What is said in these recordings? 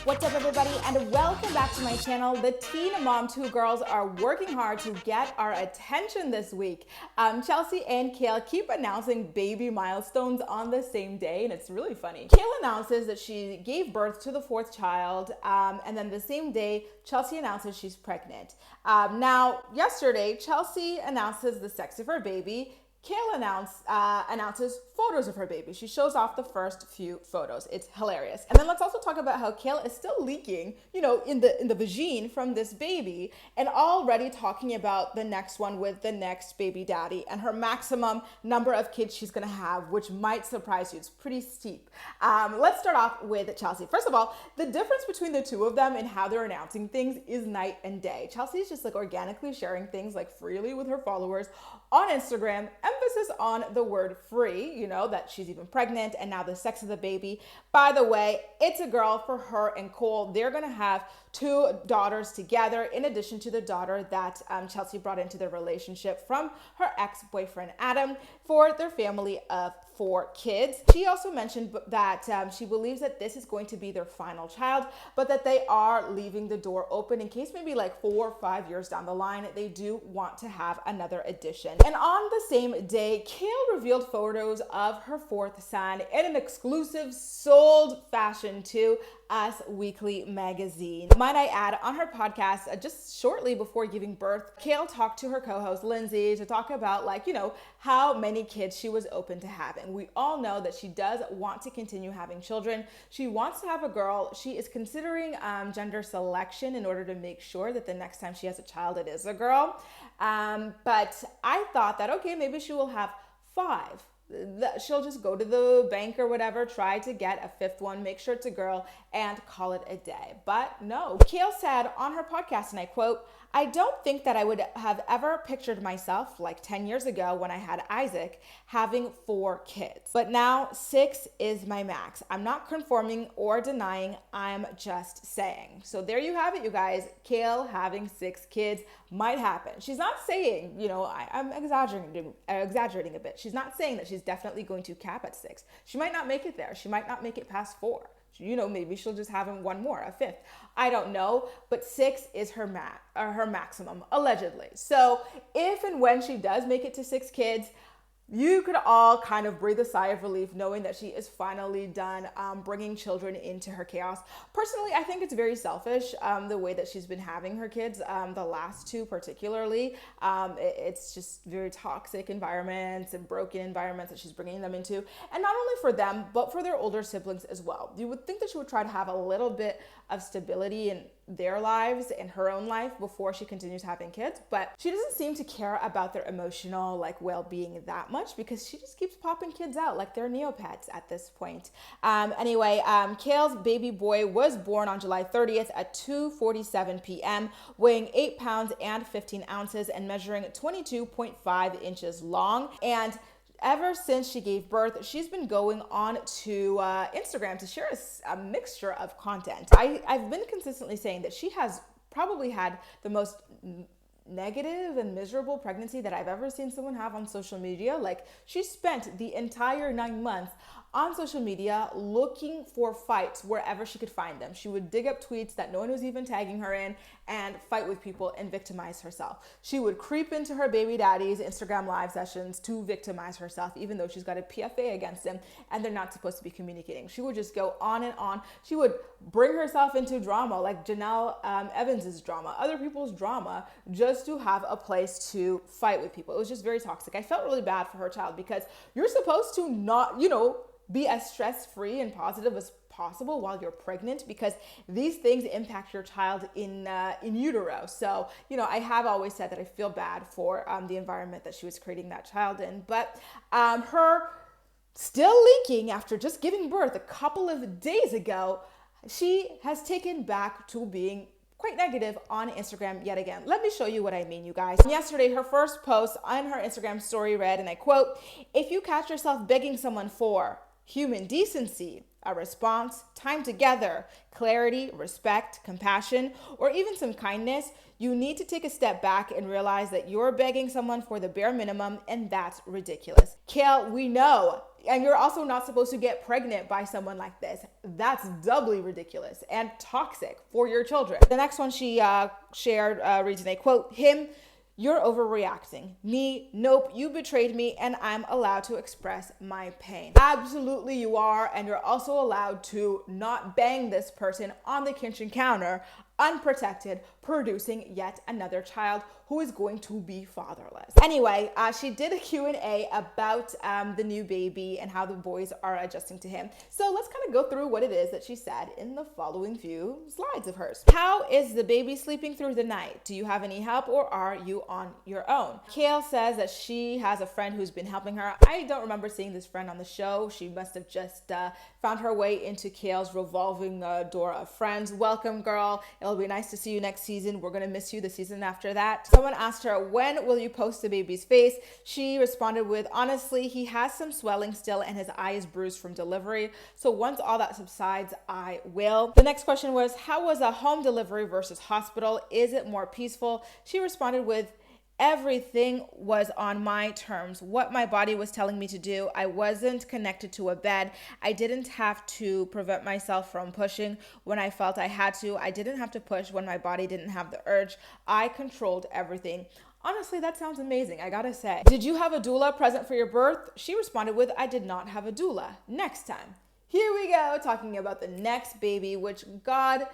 What's up, everybody, and welcome back to my channel. The Teen Mom 2 girls are working hard to get our attention this week. Chelsea and Kail keep announcing baby milestones on the same day, and it's really funny. Kail announces that she gave birth to the fourth child, and then the same day, Chelsea announces she's pregnant. Now, yesterday, Chelsea announces the sex of her baby. Kail announces photos of her baby. She shows off the first few photos. It's hilarious. And then let's also talk about how Kail is still leaking, in the vagine from this baby, and already talking about the next one with the next baby daddy and her maximum number of kids she's gonna have, which might surprise you. It's pretty steep. Let's start off with Chelsea. First of all, the difference between the two of them and how they're announcing things is night and day. Chelsea is just like organically sharing things like freely with her followers on Instagram, emphasis on the word free, that she's even pregnant, and now the sex of the baby. By the way, it's a girl for her and Cole. They're gonna have 2 daughters together, in addition to the daughter that Chelsea brought into their relationship from her ex-boyfriend Adam, for their family of 4 kids. She also mentioned that she believes that this is going to be their final child, but that they are leaving the door open in case maybe like 4 or 5 years down the line, they do want to have another addition. And on the same day, Kail revealed photos of her 4th son in an exclusive sold fashion to Us Weekly magazine. Might I add, on her podcast, just shortly before giving birth, Kail talked to her co-host Lindsay to talk about how many kids she was open to having. We all know that she does want to continue having children. She wants to have a girl. She is considering gender selection in order to make sure that the next time she has a child, it is a girl. But I thought that, okay, maybe she will have 5. She'll just go to the bank or whatever, try to get a 5th one, make sure it's a girl, and call it a day. But no. Kail said on her podcast, and I quote, "I don't think that I would have ever pictured myself like 10 years ago when I had Isaac having 4 kids. But now 6 is my max. I'm not conforming or denying, I'm just saying." So there you have it, you guys. Kail having 6 kids might happen. She's not saying, I'm exaggerating a bit. She's not saying that she's definitely going to cap at 6. She might not make it there. She might not make it past 4. Maybe she'll just have one more, a 5th. I don't know, but 6 is her maximum, allegedly. So if and when she does make it to 6 kids, you could all kind of breathe a sigh of relief knowing that she is finally done bringing children into her chaos. Personally, I think it's very selfish the way that she's been having her kids, the last 2 particularly. It's just very toxic environments and broken environments that she's bringing them into. And not only for them, but for their older siblings as well. You would think that she would try to have a little bit of stability in their lives and her own life before she continues having kids, but she doesn't seem to care about their emotional well-being that much, because she just keeps popping kids out like they're Neopets at this point. Anyway, Kail's baby boy was born on July 30th at 2:47 p.m., weighing 8 pounds and 15 ounces and measuring 22.5 inches long. And ever since she gave birth, she's been going on to Instagram to share a mixture of content. I've been consistently saying that she has probably had the most negative and miserable pregnancy that I've ever seen someone have on social media. She spent the entire 9 months on social media looking for fights wherever she could find them. She would dig up tweets that no one was even tagging her in and fight with people and victimize herself. She would creep into her baby daddy's Instagram live sessions to victimize herself, even though she's got a PFA against him and they're not supposed to be communicating. She would just go on and on. She would bring herself into drama, like Janelle Evans's drama, other people's drama, just to have a place to fight with people. It was just very toxic. I felt really bad for her child, because you're supposed to not, be as stress-free and positive as possible while you're pregnant, because these things impact your child in utero. So, I have always said that I feel bad for the environment that she was creating that child in. But her still leaking after just giving birth a couple of days ago, she has taken back to being quite negative on Instagram yet again. Let me show you what I mean, you guys. Yesterday, her first post on her Instagram story read, and I quote, "If you catch yourself begging someone for human decency, a response, time together, clarity, respect, compassion, or even some kindness, you need to take a step back and realize that you're begging someone for the bare minimum, and that's ridiculous." Kail, we know, and you're also not supposed to get pregnant by someone like this. That's doubly ridiculous and toxic for your children. The next one she shared reads in a quote, him, you're overreacting. Me, nope, you betrayed me and I'm allowed to express my pain. Absolutely you are, and you're also allowed to not bang this person on the kitchen counter unprotected, producing yet another child who is going to be fatherless. Anyway, she did a Q&A about the new baby and how the boys are adjusting to him. So let's kind of go through what it is that she said in the following few slides of hers. How is the baby sleeping through the night? Do you have any help or are you on your own? Kail says that she has a friend who's been helping her. I don't remember seeing this friend on the show. She must have just found her way into Kail's revolving door of friends. Welcome, girl. It'll be nice to see you next season. We're gonna miss you the season after that. Someone asked her, when will you post the baby's face? She responded with, honestly, he has some swelling still and his eye is bruised from delivery. So once all that subsides, I will. The next question was, how was a home delivery versus hospital? Is it more peaceful? She responded with, everything was on my terms, what my body was telling me to do. I wasn't connected to a bed. I didn't have to prevent myself from pushing when I felt I had to. I didn't have to push when my body didn't have the urge. I controlled everything. Honestly, that sounds amazing, I gotta say. Did you have a doula present for your birth? She responded with, I did not have a doula. Next time. Here we go, talking about the next baby, which God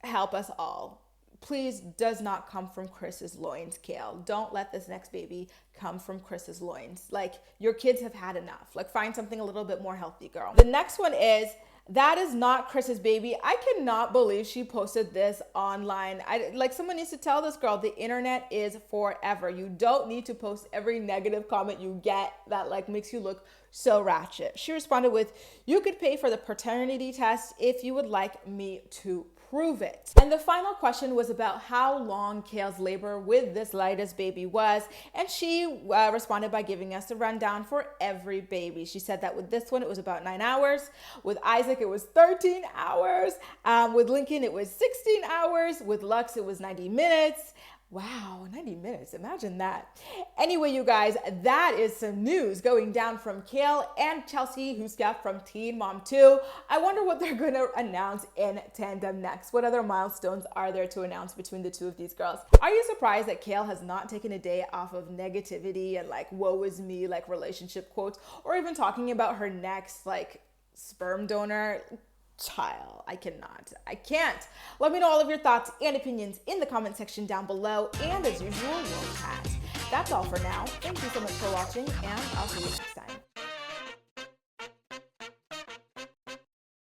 help us all. Please does not come from Chris's loins, Kail. Don't let this next baby come from Chris's loins. Like, your kids have had enough. Like, find something a little bit more healthy, girl. The next one is, that is not Chris's baby. I cannot believe she posted this online. Like, someone needs to tell this girl the internet is forever. You don't need to post every negative comment you get that like makes you look so ratchet. She responded with, you could pay for the paternity test if you would like me to prove it. And the final question was about how long Kail's labor with this latest baby was, and she responded by giving us a rundown for every baby. She said that with this one it was about 9 hours, with Isaac it was 13 hours, with Lincoln it was 16 hours, with Lux it was 90 minutes. Wow, 90 minutes, imagine that. Anyway, you guys, that is some news going down from Kail and Chelsea Houska from Teen Mom 2. I wonder what they're gonna announce in tandem next. What other milestones are there to announce between the two of these girls? Are you surprised that Kail has not taken a day off of negativity and like woe is me, like relationship quotes, or even talking about her next like sperm donor? Child, I can't. Let me know all of your thoughts and opinions in the comment section down below, and as usual, we'll chat. That's all for now. Thank you so much for watching, and I'll see you next time.